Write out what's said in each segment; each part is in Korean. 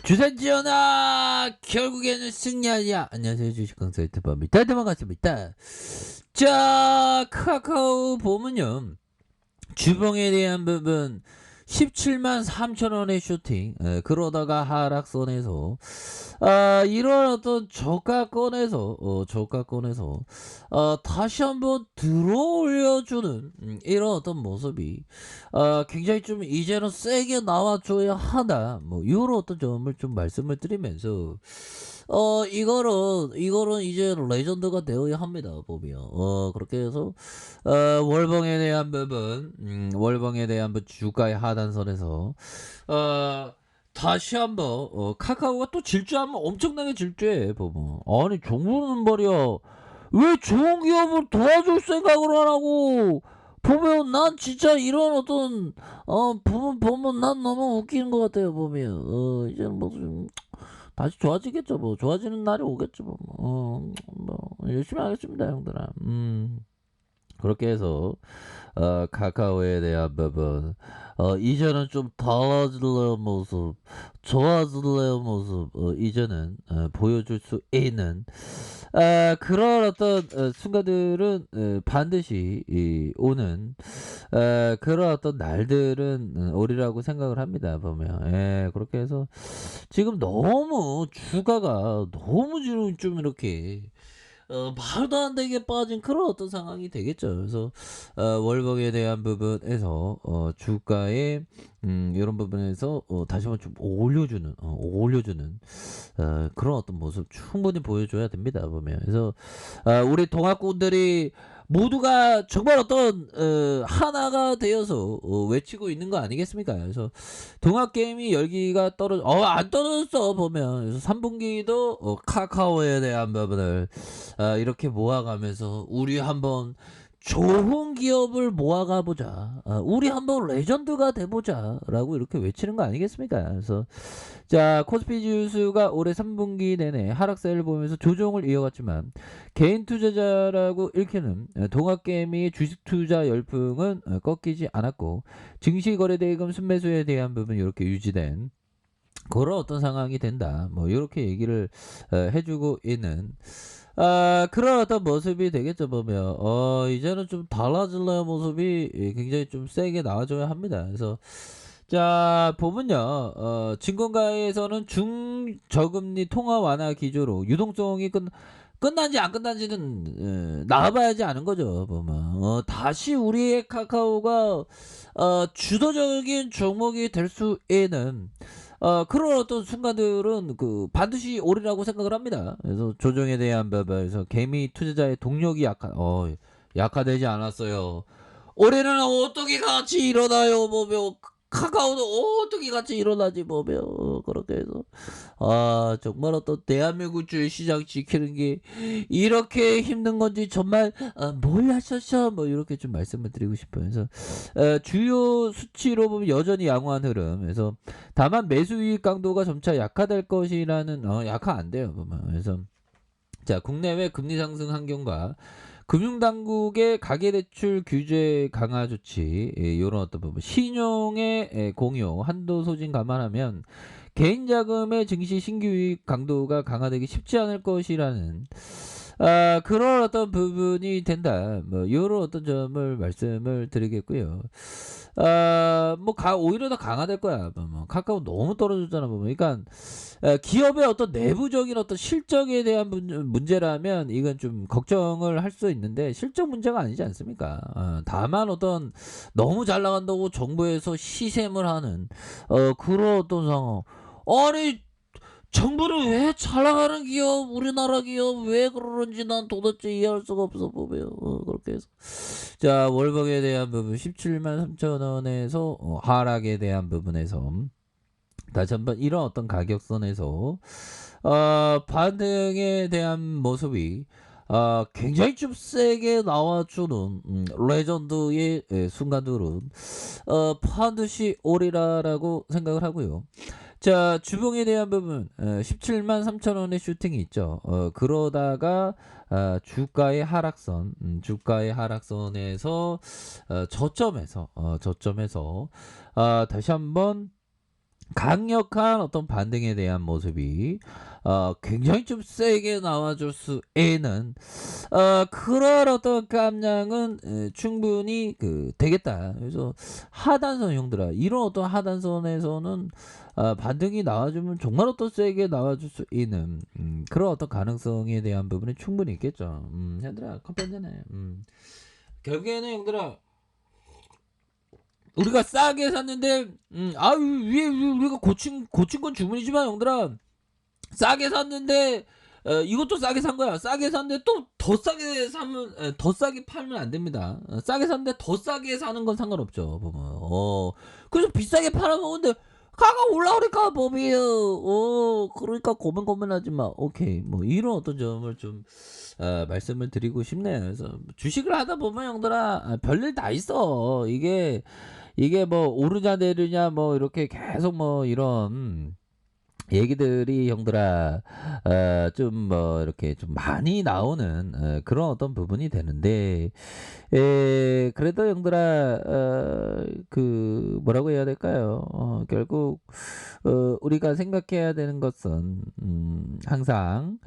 주산지연아 결국에는 승리하냐. 안녕하세요, 주식강사 유튜버입니다. 반갑습니다. 자, 카카오 보면요, 주봉에 대한 부분 17만 3천 원의 슈팅, 그러다가 하락선에서 이런 어떤 저가권에서 다시 한번 들어 올려주는 이런 어떤 모습이 굉장히 좀 이제는 세게 나와줘야 하다, 뭐 이런 어떤 점을 좀 말씀을 드리면서 이거는 이제 레전드가 되어야 합니다, 보면. 그렇게 해서 월봉에 대한 부분, 월봉에 대한 주가의 하단선에서 다시 한번 카카오가 또 질주하면 엄청나게 질주해, 보면. 아니, 정부는 말이야, 왜 좋은 기업을 도와줄 생각을 안 하고. 보면 난 진짜 이런 어떤 보면 난 너무 웃기는 것 같아요, 보면. 이제는 뭐 다시 좋아지겠죠, 뭐. 좋아지는 날이 오겠죠, 뭐. 뭐 열심히 하겠습니다, 형들아. 그렇게 해서 카카오에 대한 부분, 이제는 좀 달라질래요 모습, 좋아질래요 모습, 이제는 보여줄 수 있는 그런 어떤 순간들은 반드시 오는 그런 어떤 날들은 오리라고 생각을 합니다, 보면. 예, 그렇게 해서 지금 너무 주가가 너무 좀 이렇게 말도 안 되게 빠진 그런 어떤 상황이 되겠죠. 그래서 월봉에 대한 부분에서 주가의 이런 부분에서 다시 한번 좀 올려주는 그런 어떤 모습 충분히 보여줘야 됩니다, 보면. 그래서 우리 동학군들이 모두가 정말 어떤 하나가 되어서 외치고 있는 거 아니겠습니까? 그래서 동학게임이 열기가 안 떨어졌어, 보면. 그래서 3분기도 카카오에 대한 부분을 이렇게 모아가면서 우리 한번 좋은 기업을 모아가 보자, 우리 한번 레전드가 돼보자 라고 이렇게 외치는 거 아니겠습니까? 그래서 자, 코스피 지수가 올해 3분기 내내 하락세를 보면서 조정을 이어갔지만 개인 투자자라고 읽히는 동학개미의 주식 투자 열풍은 꺾이지 않았고, 증시거래대금 순매수에 대한 부분 이렇게 유지된 그런 어떤 상황이 된다, 뭐 이렇게 얘기를 해주고 있는 그런 어떤 모습이 되겠죠, 보면. 이제는 좀 달라질래요 모습이 굉장히 좀 세게 나와줘야 합니다. 그래서 자, 보면요, 증권가에서는 중저금리 통화 완화 기조로 유동성이 끝난지 안 끝난지는 나와봐야지 아는 거죠, 보면. 다시 우리의 카카오가 주도적인 종목이 될 수 있는 그런 어떤 순간들은 반드시 오리라고 생각을 합니다. 그래서 조정에 대한 부분에서 개미 투자자의 동력이 약화되지 않았어요. 올해는 어떻게 같이 일어나요, 보면. 카카오도 어떻게 같이 일어나지, 보면. 그렇게 해서 정말 어떤 대한민국 주식시장 지키는 게 이렇게 힘든 건지 정말 몰랐었어, 뭐 이렇게 좀 말씀을 드리고 싶어요. 그래서 주요 수치로 보면 여전히 양호한 흐름. 그래서 다만 매수이익 강도가 점차 약화될 것이라는 약화 안 돼요, 보면. 그래서 자, 국내외 금리 상승 환경과 금융당국의 가계대출 규제 강화 조치, 이런 어떤 부분, 신용의 공유 한도 소진 감안하면 개인자금의 증시 신규이익 강도가 강화되기 쉽지 않을 것이라는 그런 어떤 부분이 된다, 뭐 이런 어떤 점을 말씀을 드리겠고요. 오히려 더 강화될 거야. 뭐 카카오 너무 떨어졌잖아, 보면. 그러니까 기업의 어떤 내부적인 어떤 실적에 대한 문제라면 이건 좀 걱정을 할 수 있는데, 실적 문제가 아니지 않습니까? 다만 어떤 너무 잘 나간다고 정부에서 시샘을 하는 그런 어떤 상황. 아니, 정부는 왜 잘 나가는 기업, 우리나라 기업 왜 그러는지 난 도대체 이해할 수가 없어, 보면. 그렇게 해서 자, 월봉에 대한 부분 17만 3천 원에서 하락에 대한 부분에서 다시 한번 이런 어떤 가격선에서 반등에 대한 모습이 굉장히 좀 세게 나와주는 레전드의 순간들은 반드시 오리라라고 생각을 하고요. 자, 주봉에 대한 부분 17만 3천 원의 슈팅이 있죠. 그러다가 주가의 하락선, 주가의 하락선에서 저점에서 다시 한번 강력한 어떤 반등에 대한 모습이 굉장히 좀 세게 나와줄 수 있는 그런 어떤 깜냥은 충분히 되겠다. 그래서 하단선 형들아, 이런 어떤 하단선에서는 반등이 나와주면 정말 어떤 세게 나와줄 수 있는 그런 어떤 가능성에 대한 부분이 충분히 있겠죠. 형들아 커피 한잔해. 결국에는 형들아, 우리가 싸게 샀는데 아유 위에 우리가 고친 건 주문이지만 형들아, 싸게 샀는데 이것도 싸게 산 거야. 싸게 샀는데 또 더 싸게 사면 더 싸게 팔면 안 됩니다. 싸게 샀는데 더 싸게 사는 건 상관없죠 보면. 그래서 비싸게 팔아먹는데 가가 올라오니까 법이에요. 그러니까 고민하지 마. 오케이, 뭐 이런 어떤 점을 좀 말씀을 드리고 싶네요. 그래서 주식을 하다 보면 형들아, 별일 다 있어. 이게 뭐 오르냐 내리냐 뭐 이렇게 계속 뭐 이런 얘기들이 형들아 좀 뭐 이렇게 좀 많이 나오는 그런 어떤 부분이 되는데, 그래도 형들아 뭐라고 해야 될까요? 결국 우리가 생각해야 되는 것은 항상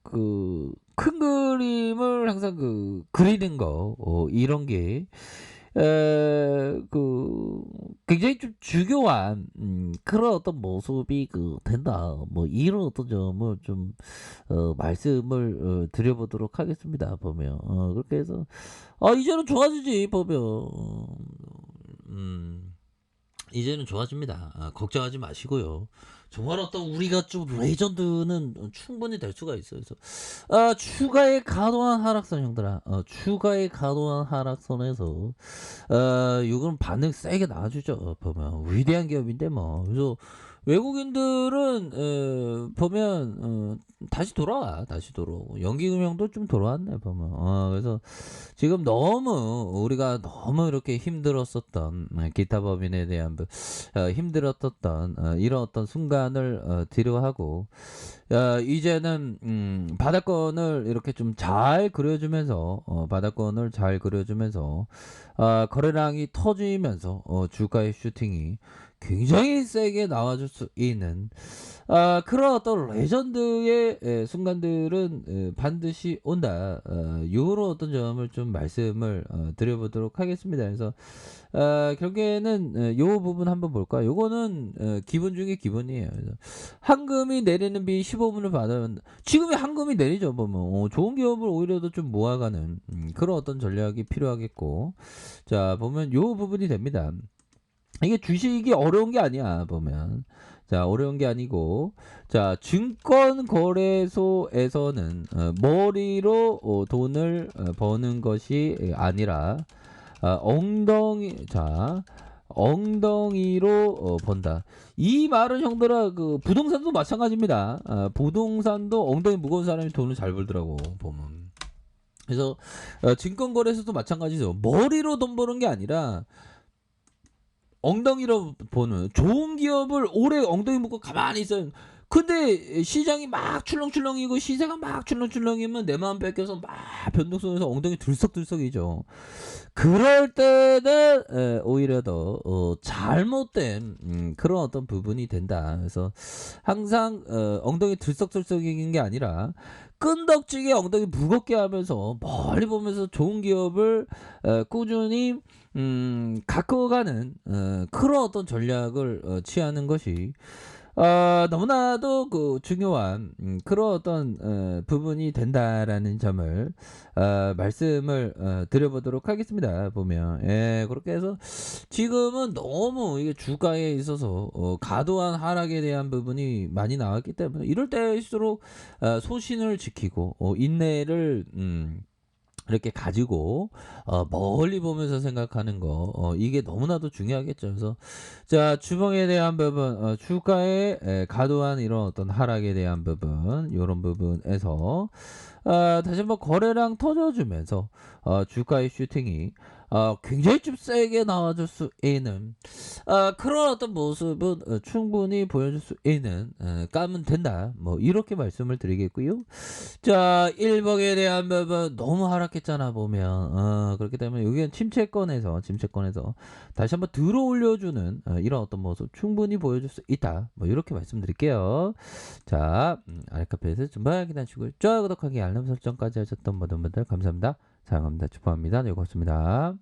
큰 그림을 항상 그리는 거, 이런 게 굉장히 좀 중요한 그런 어떤 모습이 된다. 뭐 이런 어떤 점을 좀 말씀을 드려보도록 하겠습니다. 보면 그렇게 해서 이제는 좋아지지 보면. 이제는 좋아집니다. 걱정하지 마시고요. 정말 어떤 우리가 좀 레전드는 충분히 될 수가 있어요. 그래서 추가의 과도한 하락선 형들아, 추가의 과도한 하락선에서 이건 반응 세게 나와주죠. 보면 위대한 기업인데 뭐. 그래서 외국인들은 보면 다시 돌아오고 연기금융도 좀 돌아왔네 보면. 그래서 지금 너무 우리가 너무 이렇게 힘들었었던 기타 법인에 대한 힘들었던 이런 어떤 순간을 뒤로하고 이제는 바닥권을 이렇게 좀 잘 그려주면서 바닥권을 잘 그려주면서 거래량이 터지면서 주가의 슈팅이 굉장히 세게 나와줄 수 있는 그런 어떤 레전드의 순간들은 반드시 온다. 요런 어떤 점을 좀 말씀을 드려보도록 하겠습니다. 그래서 결국에는 요 부분 한번 볼까요? 요거는 기본 중에 기본이에요. 그래서 황금이 내리는 비 15분을 받으면 지금이 황금이 내리죠. 보면 좋은 기업을 오히려 더 좀 모아가는 그런 어떤 전략이 필요하겠고, 자 보면 요 부분이 됩니다. 이게 주식이 어려운 게 아니야 보면. 자 어려운 게 아니고, 자 증권거래소에서는 머리로 돈을 버는 것이 아니라 엉덩이로 번다. 이 말은 형들아 부동산도 마찬가지입니다. 부동산도 엉덩이 무거운 사람이 돈을 잘 벌더라고 보면. 그래서 증권거래소도 마찬가지죠. 머리로 돈 버는 게 아니라 엉덩이로 보는, 좋은 기업을 오래 엉덩이 묶고 가만히 있어요. 근데 시장이 막 출렁출렁이고 시세가 막 출렁출렁이면 내 마음 뺏겨서 막 변동성에서 엉덩이 들썩들썩이죠. 그럴 때는 오히려 더 잘못된 그런 어떤 부분이 된다. 그래서 항상 엉덩이 들썩들썩이는 게 아니라 끈덕지게 엉덩이 무겁게 하면서 멀리 보면서 좋은 기업을 꾸준히 가꿔가는 그런 어떤 전략을 취하는 것이 너무나도 중요한 그런 어떤 부분이 된다라는 점을 말씀을 드려보도록 하겠습니다. 보면 그렇게 해서 지금은 너무 이게 주가에 있어서 과도한 하락에 대한 부분이 많이 나왔기 때문에 이럴 때일수록 소신을 지키고 인내를 이렇게 가지고 멀리 보면서 생각하는 거, 이게 너무나도 중요하겠죠. 그래서 자 주봉에 대한 부분, 주가의 과도한 이런 어떤 하락에 대한 부분, 이런 부분에서 다시 한번 거래량 터져주면서 주가의 슈팅이 굉장히 좀 세게 나와줄 수 있는 그런 어떤 모습은 충분히 보여줄 수 있는 까면 된다. 뭐 이렇게 말씀을 드리겠고요. 자, 일봉에 대한 부분 너무 하락했잖아 보면. 그렇기 때문에 여기는 침체권에서 다시 한번 들어 올려주는 이런 어떤 모습 충분히 보여줄 수 있다. 뭐 이렇게 말씀드릴게요. 자, 알카페에서 좀만 기다리시고요. 좋아요, 구독하기, 알람 설정까지 하셨던 모든 분들 감사합니다. 사랑합니다. 축복합니다. 네, 고맙습니다.